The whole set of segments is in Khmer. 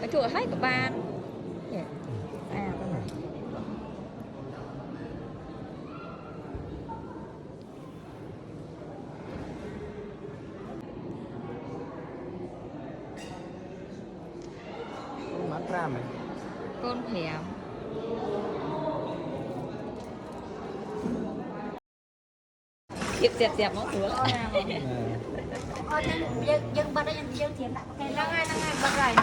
cái chùa hết của bạn à con hẻm dẹp nó sửa dân bật đây dân thiền lại cái năng ai bật lại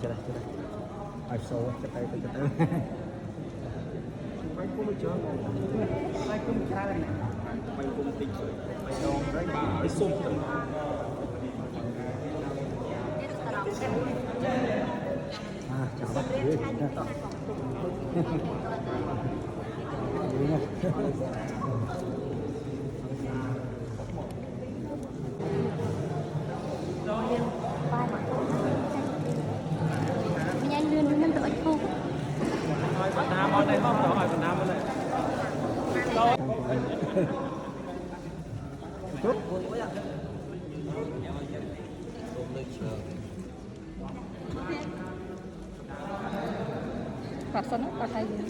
Chết đây. Ai xô chết đây. Mấy cô mới chưa. Mấy cô mới ra đây. Mấy cô mới tinh rồi. Mấy đòn đấy bà ấy xung tầm. Chào bác ơi. Phạt sân phạt hay gì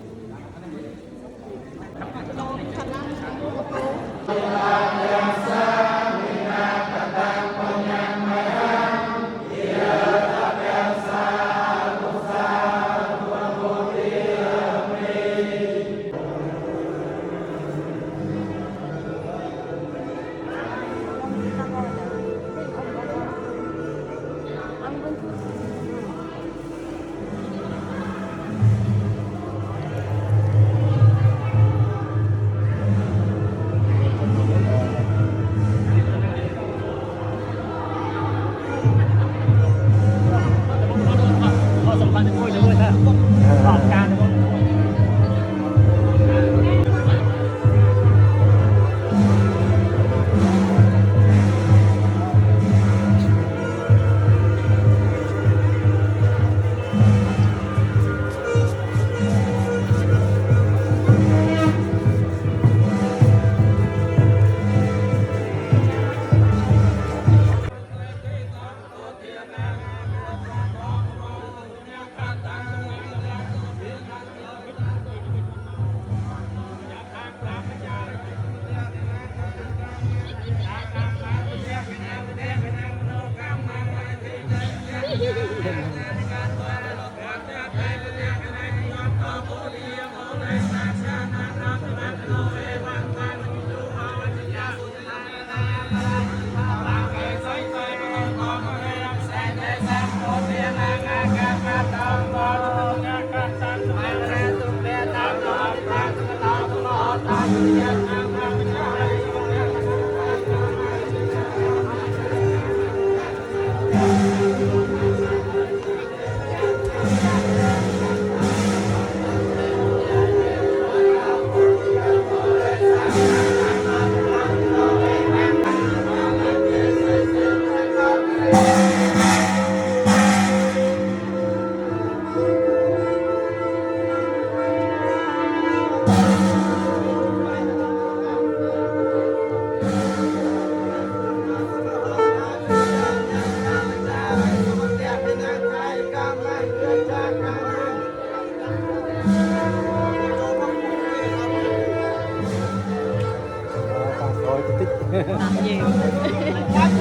តាមយើង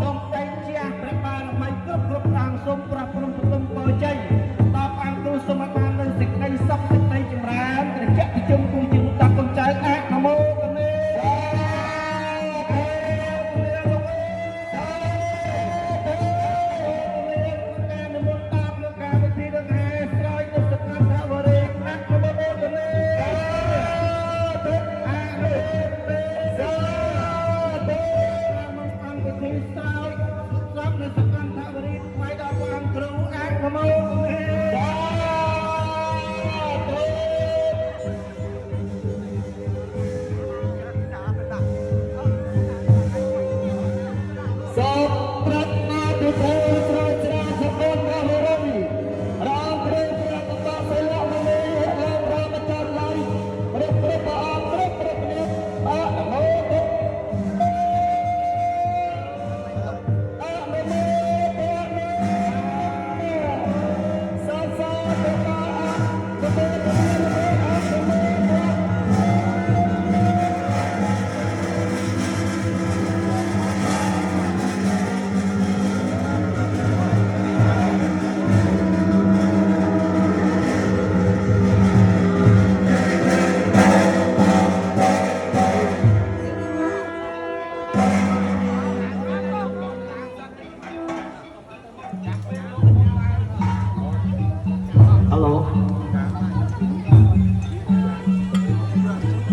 សូមតែជាព្រះបារមីគ្រប់ខាងសូមប្រព្រឹត្តគុំពរជ័យដល់អង្គគ្រូសូមបាននូវសេចក្តីសុខសេចក្តីចម្រើនត្រជាក់ជុំគូជីវិតដល់កូនចៅអនុមោទនាសូមប្រាថ្នាពីព្រះស្រោចស្រង់សកលរបស់រាមរងព្រះព្រះតបសិលមនីឡើងរាមចន្ទឡើយព្រះព្រះអង្គព្រះព្រះនាមអនុមោទនាសូមសូមព្រះអង្គព្រះហៅឡូ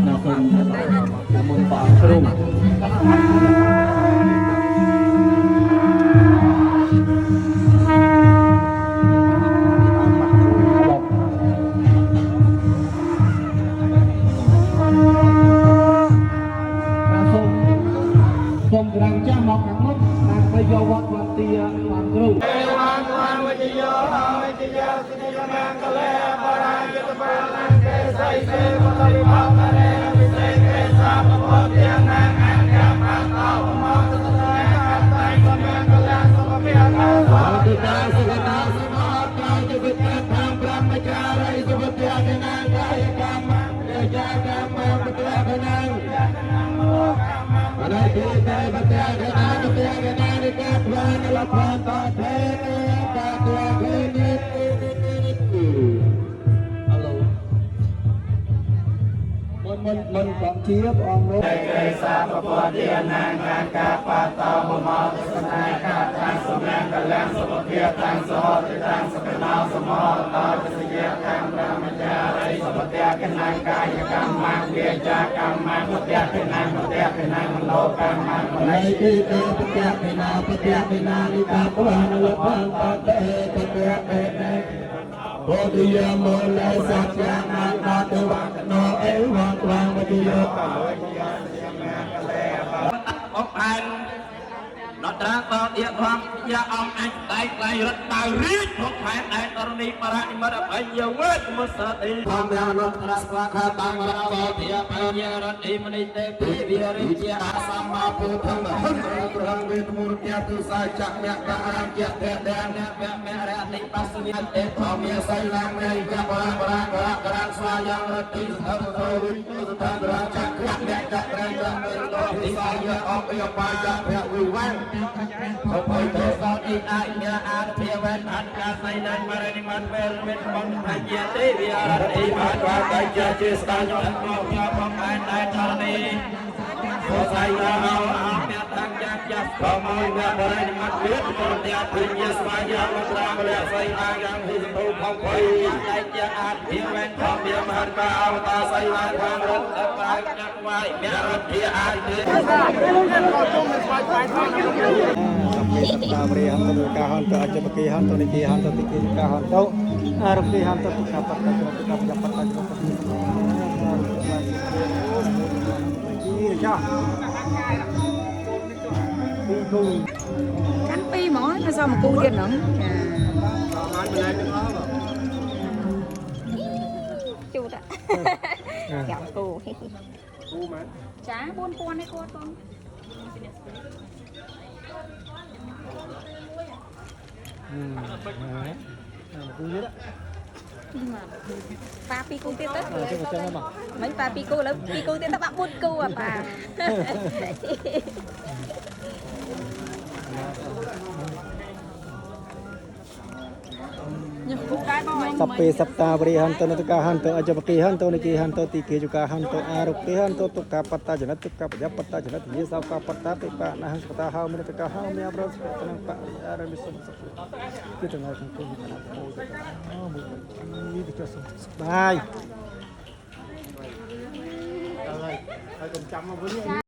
ណាគុំមុនបងគ្រូសូមក្រាំចាស់មកខាងមុខដើម្បីយកវត្តវត្តទាបានគ្រូមិនបងជាព្រះអង្គលោកគេសាពពទានាងកាកាបតោមមទស្សនាកាតាំងសម្ញាកលាំងសុភភាតាំងសហតិតាំងសកណោសមោតោទស្សយកម្មប្រមចារិសុភទៈកណាកាយកម្មវាចាកម្មពុទ្ធៈកណាពុទ្ធៈកណាមនោកម្មបល័យទីទេពុទ្ធៈកណាពុទ្ធៈកណានិកាពុរាណលភ័ន្តតេពុទ្ធៈកេបោតិយមោលសច្ចានាតតវកណោអេវងក្លាងវិយោកអបអានដត្រាតទៀតធម្មយាអង្គអញដៃដៃរត់តៅរៀបភពផែនដែនតរនីបរនិមិត្តអភ័យយវេទមុសតិធម្មយានត្រាស្វាខាតាំងរតតិយបញ្ញារតិមនិទេពិវិរិជាសម្មាពុទ្ធមហិប្រងវេទមុរទាទុសាចក្យតាអញ្ញតេដានវមរតិបស្សវិតេធម្មយាសៃឡាមនៃកបររាក្រានស្វាយ៉ាងរតិសធរោវិទុសតារាចក្យតៈត្រៃតមេរោទិសាយអបយបាយៈភវិវង្អបិទេសតិអញ្ញាអាភិវេអន្តកាសៃណៃមរនិមន្តវេរមេបំភយទេវិរតិបាតវតជាស្តាញអន្តមកញបំផែនដែនធរណីស sai ao ao mẹ thang cha cha có môi mẹ bờ đây mặt biết con tia thiên nhiên sai ao một ra một lẹ sai ao yang hi tu phong quay đại cha an thiên ven phong địa man ca ao ta sai ao quang rốt ta vai nhắc vai mẹ rốt địa an thiên តាបរិយហន្តការហន្តអច្ចបកេហន្តនិកេហន្តតិកេការហន្តអរពីហន្តទុកបតតទុកបតតទុកជីចាពីគូ Cắn pi mỏ nó sao mà cu điên nữa. Chú đã. Chào cô. Chá buôn con đấy cô con. Pa pi cu tiết tất. Mấy pa pi cu lắm, pi cu tiết tất bạn buôn cu à pa. Sape sapta beri hanto nutuka hanto ajabaki hanto niki hanto tiki juga hanto aruki hanto tuka pata janat tuka pata janat ye sauka pata tipa nah pata hau menutuka hau me abros tenang pak ara bisa kita nggak tentu ini dikasih bye ចា